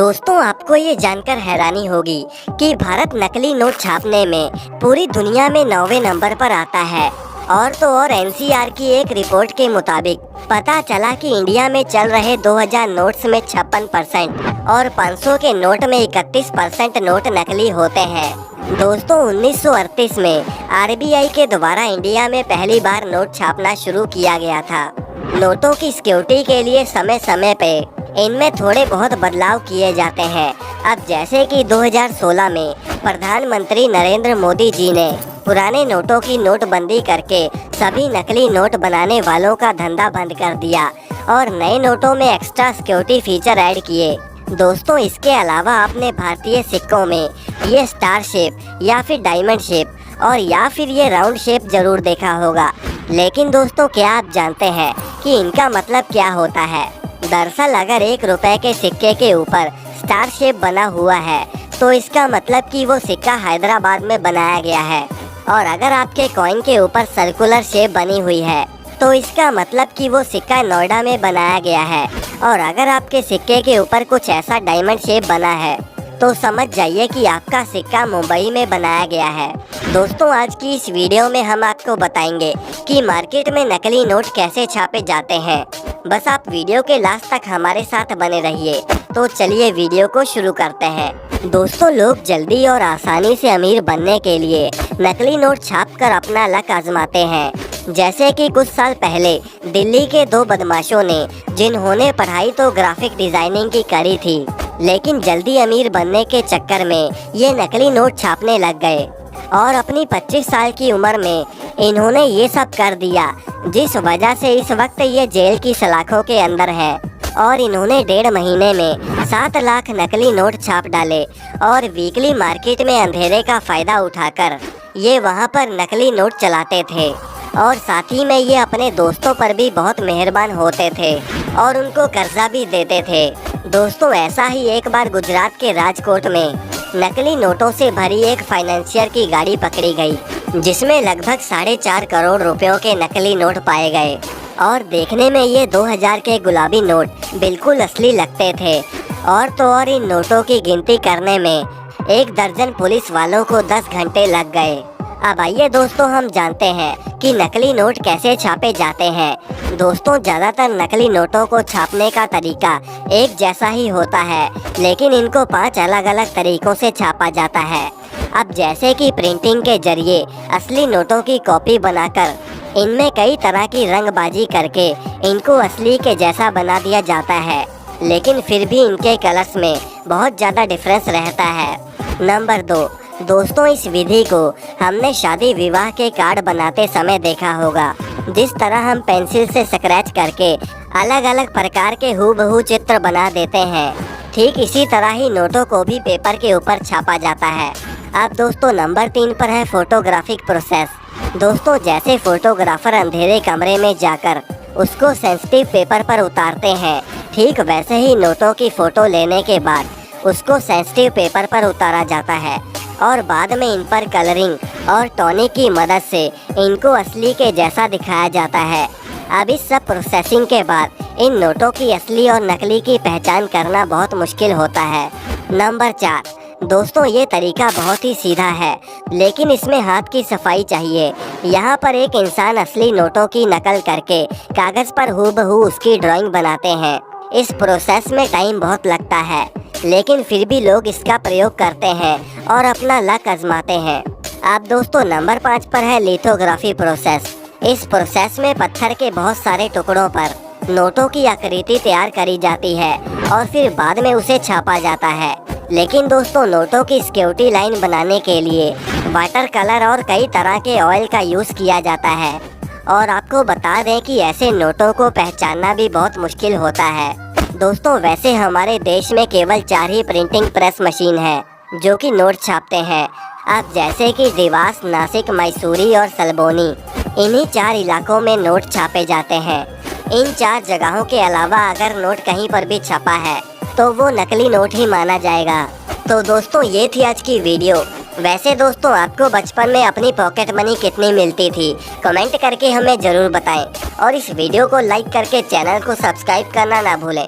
दोस्तों, आपको ये जानकर हैरानी होगी कि भारत नकली नोट छापने में पूरी दुनिया में 9वें नंबर पर आता है। और तो और एनसीआर की एक रिपोर्ट के मुताबिक पता चला कि इंडिया में चल रहे 2000 नोट्स में 56% और 500 के नोट में 31% नोट नकली होते हैं। दोस्तों, 1938 में आरबीआई के द्वारा इंडिया में पहली बार नोट छापना शुरू किया गया था। नोटों की सिक्योरिटी के लिए समय समय पे इनमें थोड़े बहुत बदलाव किए जाते हैं। अब जैसे कि 2016 में प्रधानमंत्री नरेंद्र मोदी जी ने पुराने नोटों की नोटबंदी करके सभी नकली नोट बनाने वालों का धंधा बंद कर दिया और नए नोटों में एक्स्ट्रा सिक्योरिटी फीचर ऐड किए। दोस्तों, इसके अलावा आपने भारतीय सिक्कों में ये स्टार शेप या फिर डायमंड शेप और या फिर ये राउंड शेप जरूर देखा होगा। लेकिन दोस्तों, क्या आप जानते हैं कि इनका मतलब क्या होता है? दरअसल अगर 1 रुपए के सिक्के के ऊपर स्टार शेप बना हुआ है तो इसका मतलब कि वो सिक्का हैदराबाद में बनाया गया है। और अगर आपके कॉइन के ऊपर सर्कुलर शेप बनी हुई है तो इसका मतलब कि वो सिक्का नोएडा में बनाया गया है। और अगर आपके सिक्के के ऊपर कुछ ऐसा डायमंड शेप बना है तो समझ जाइए कि आपका सिक्का मुंबई में बनाया गया है। दोस्तों, आज की इस वीडियो में हम आपको बताएंगे कि मार्केट में नकली नोट कैसे छापे जाते हैं। बस आप वीडियो के लास्ट तक हमारे साथ बने रहिए। तो चलिए वीडियो को शुरू करते हैं। दोस्तों, लोग जल्दी और आसानी से अमीर बनने के लिए नकली नोट छापकर अपना लक आजमाते हैं। जैसे कि कुछ साल पहले दिल्ली के 2 बदमाशों ने, जिन्होंने पढ़ाई तो ग्राफिक डिजाइनिंग की करी थी, लेकिन जल्दी अमीर बनने के चक्कर में ये नकली नोट छापने लग गए और अपनी 25 साल की उम्र में इन्होंने ये सब कर दिया, जिस वजह से इस वक्त ये जेल की सलाखों के अंदर है। और इन्होंने 1.5 महीने में 7 लाख नकली नोट छाप डाले और वीकली मार्केट में अंधेरे का फायदा उठाकर ये वहां पर नकली नोट चलाते थे। और साथ ही में ये अपने दोस्तों पर भी बहुत मेहरबान होते थे और उनको कर्जा भी देते थे। दोस्तों, ऐसा ही एक बार गुजरात के राजकोट में नकली नोटों से भरी एक फाइनेंशियर की गाड़ी पकड़ी गई, जिसमें लगभग 4.5 करोड़ रुपयों के नकली नोट पाए गए। और देखने में ये 2000 के गुलाबी नोट बिल्कुल असली लगते थे। और तो और इन नोटों की गिनती करने में 1 दर्जन पुलिस वालों को 10 घंटे लग गए। अब आइए दोस्तों, हम जानते हैं कि नकली नोट कैसे छापे जाते हैं। दोस्तों, ज़्यादातर नकली नोटों को छापने का तरीका एक जैसा ही होता है, लेकिन इनको 5 अलग अलग तरीकों से छापा जाता है। अब जैसे कि प्रिंटिंग के जरिए असली नोटों की कॉपी बनाकर इनमें कई तरह की रंगबाजी करके इनको असली के जैसा बना दिया जाता है, लेकिन फिर भी इनके कलर्स में बहुत ज़्यादा डिफरेंस रहता है। नंबर 2, दोस्तों, इस विधि को हमने शादी विवाह के कार्ड बनाते समय देखा होगा। जिस तरह हम पेंसिल से स्क्रैच करके अलग अलग प्रकार के हूबहू चित्र बना देते हैं, ठीक इसी तरह ही नोटों को भी पेपर के ऊपर छापा जाता है। अब दोस्तों, नंबर 3 पर है फोटोग्राफिक प्रोसेस। दोस्तों, जैसे फोटोग्राफर अंधेरे कमरे में जाकर उसको सेंसिटिव पेपर पर उतारते हैं, ठीक वैसे ही नोटों की फ़ोटो लेने के बाद उसको सेंसिटिव पेपर पर उतारा जाता है और बाद में इन पर कलरिंग और टोनिक की मदद से इनको असली के जैसा दिखाया जाता है। अब इस सब प्रोसेसिंग के बाद इन नोटों की असली और नकली की पहचान करना बहुत मुश्किल होता है। नंबर 4, दोस्तों, ये तरीका बहुत ही सीधा है, लेकिन इसमें हाथ की सफाई चाहिए। यहाँ पर एक इंसान असली नोटों की नकल करके कागज़ पर हूबहू उसकी ड्राइंग बनाते हैं। इस प्रोसेस में टाइम बहुत लगता है, लेकिन फिर भी लोग इसका प्रयोग करते हैं और अपना लक आजमाते हैं। अब दोस्तों, नंबर 5 पर है लिथोग्राफी प्रोसेस। इस प्रोसेस में पत्थर के बहुत सारे टुकड़ों पर नोटों की आकृति तैयार करी जाती है और फिर बाद में उसे छापा जाता है। लेकिन दोस्तों, नोटों की सिक्योरिटी लाइन बनाने के लिए वाटर कलर और कई तरह के ऑयल का यूज़ किया जाता है। और आपको बता दें कि ऐसे नोटों को पहचानना भी बहुत मुश्किल होता है। दोस्तों, वैसे हमारे देश में केवल 4 ही प्रिंटिंग प्रेस मशीन है जो कि नोट छापते हैं। अब जैसे कि देवास, नासिक, मैसूरी और सलबोनी, इन्हीं 4 इलाकों में नोट छापे जाते हैं। इन 4 जगहों के अलावा अगर नोट कहीं पर भी छपा है तो वो नकली नोट ही माना जाएगा। तो दोस्तों, ये थी आज की वीडियो। वैसे दोस्तों, आपको बचपन में अपनी पॉकेट मनी कितनी मिलती थी, कमेंट करके हमें ज़रूर बताएं और इस वीडियो को लाइक करके चैनल को सब्सक्राइब करना ना भूलें।